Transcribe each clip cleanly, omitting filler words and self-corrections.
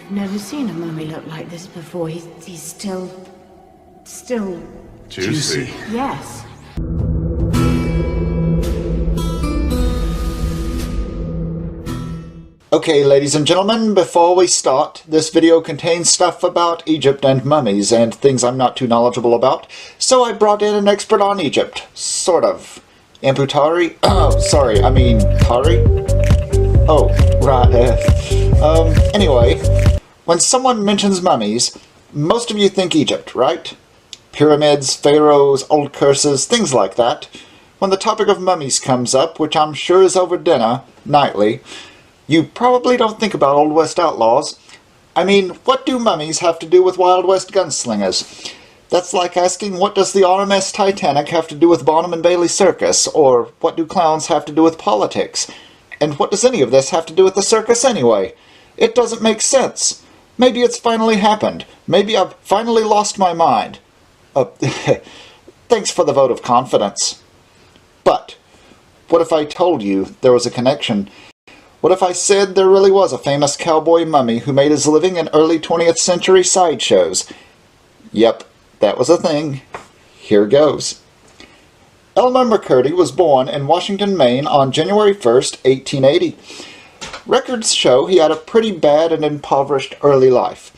I've never seen a mummy look like this before. He's still... Juicy. Yes. Okay, ladies and gentlemen, before we start, this video contains stuff about Egypt and mummies and things I'm not too knowledgeable about, so I brought in an expert on Egypt. Sort of. Amputari? Oh, sorry, I mean, Tari? Oh, right. Anyway, when someone mentions mummies, most of you think Egypt, right? Pyramids, pharaohs, old curses, things like that. When the topic of mummies comes up, which I'm sure is over dinner, nightly, you probably don't think about Old West outlaws. I mean, what do mummies have to do with Wild West gunslingers? That's like asking, what does the RMS Titanic have to do with Barnum and Bailey Circus? Or, what do clowns have to do with politics? And what does any of this have to do with the circus anyway? It doesn't make sense. Maybe it's finally happened. Maybe I've finally lost my mind. Thanks for the vote of confidence. But, what if I told you there was a connection? What if I said there really was a famous cowboy mummy who made his living in early 20th century sideshows? Yep, that was a thing. Here goes. Elmer McCurdy was born in Washington, Maine on January 1st, 1880. Records show he had a pretty bad and impoverished early life.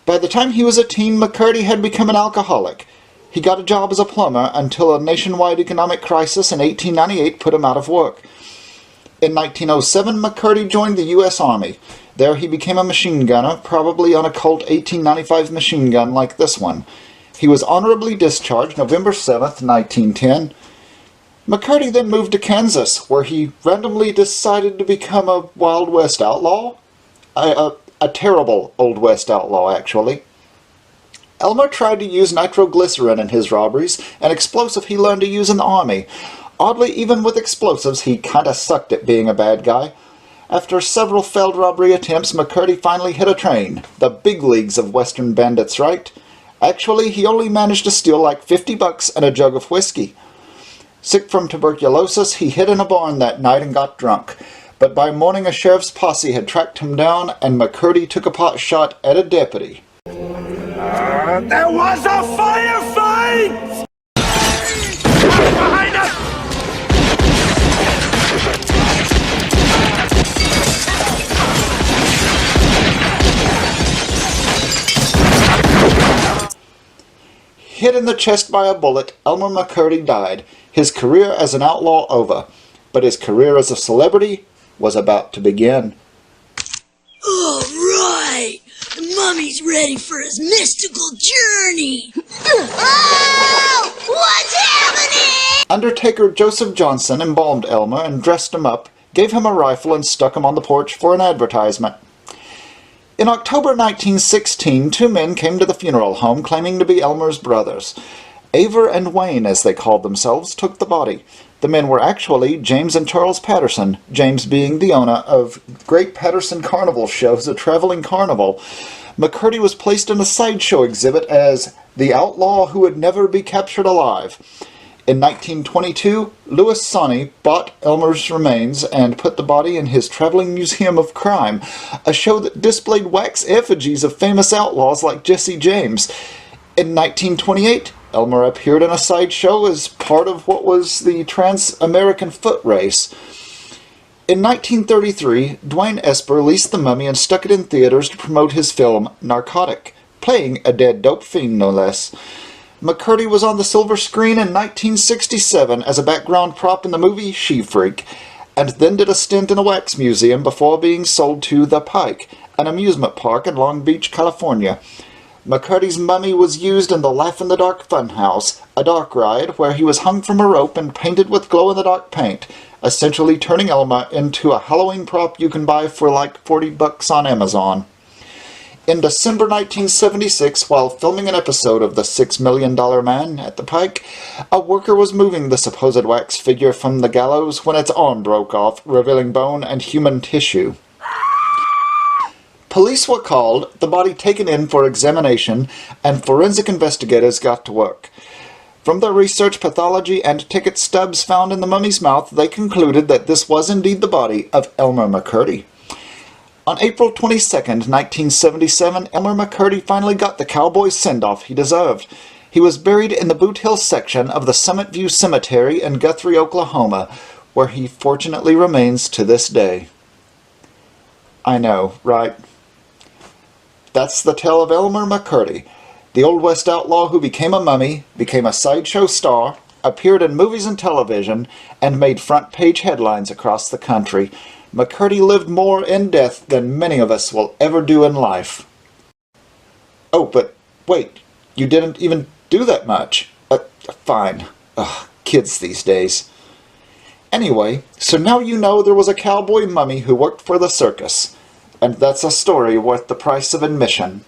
By the time he was a teen, McCurdy had become an alcoholic. He got a job as a plumber until a nationwide economic crisis in 1898 put him out of work. In 1907, McCurdy joined the U.S. Army. There he became a machine gunner, probably on a Colt 1895 machine gun like this one. He was honorably discharged November 7th, 1910. McCurdy then moved to Kansas, where he randomly decided to become a Wild West outlaw? A terrible Old West outlaw, actually. Elmer tried to use nitroglycerin in his robberies, an explosive he learned to use in the Army. Oddly, even with explosives, he kinda sucked at being a bad guy. After several failed robbery attempts, McCurdy finally hit a train. The big leagues of Western bandits, right? Actually, he only managed to steal like $50 and a jug of whiskey. Sick from tuberculosis, he hid in a barn that night and got drunk. But by morning a sheriff's posse had tracked him down, and McCurdy took a pot shot at a deputy. There was a firefight! Behind us! Hit in the chest by a bullet, Elmer McCurdy died, his career as an outlaw over. But his career as a celebrity was about to begin. All right! The mummy's ready for his mystical journey! Oh! What's happening? Undertaker Joseph Johnson embalmed Elmer and dressed him up, gave him a rifle and stuck him on the porch for an advertisement. In October 1916, two men came to the funeral home claiming to be Elmer's brothers. Aver and Wayne, as they called themselves, took the body. The men were actually James and Charles Patterson, James being the owner of Great Patterson Carnival Shows, a traveling carnival. McCurdy was placed in a sideshow exhibit as the outlaw who would never be captured alive. In 1922, Louis Sonney bought Elmer's remains and put the body in his Traveling Museum of Crime, a show that displayed wax effigies of famous outlaws like Jesse James. In 1928, Elmer appeared in a sideshow as part of what was the Trans-American Foot Race. In 1933, Dwayne Esper leased the mummy and stuck it in theaters to promote his film Narcotic, playing a dead dope fiend no less. McCurdy was on the silver screen in 1967 as a background prop in the movie She-Freak, and then did a stint in a wax museum before being sold to The Pike, an amusement park in Long Beach, California. McCurdy's mummy was used in the Laugh-in-the-Dark Funhouse, a dark ride where he was hung from a rope and painted with glow-in-the-dark paint, essentially turning Elmer into a Halloween prop you can buy for like $40 on Amazon. In December 1976, while filming an episode of The $6 Million Man at the Pike, a worker was moving the supposed wax figure from the gallows when its arm broke off, revealing bone and human tissue. Police were called, the body taken in for examination, and forensic investigators got to work. From their research, pathology, and ticket stubs found in the mummy's mouth, they concluded that this was indeed the body of Elmer McCurdy. On April 22, 1977, Elmer McCurdy finally got the cowboy send-off he deserved. He was buried in the Boot Hill section of the Summit View Cemetery in Guthrie, Oklahoma, where he fortunately remains to this day. I know, right? That's the tale of Elmer McCurdy, the Old West outlaw who became a mummy, became a sideshow star, appeared in movies and television, and made front-page headlines across the country. McCurdy lived more in death than many of us will ever do in life. Oh, but wait, you didn't even do that much. Fine. Ugh, kids these days. Anyway, so now you know there was a cowboy mummy who worked for the circus. And that's a story worth the price of admission.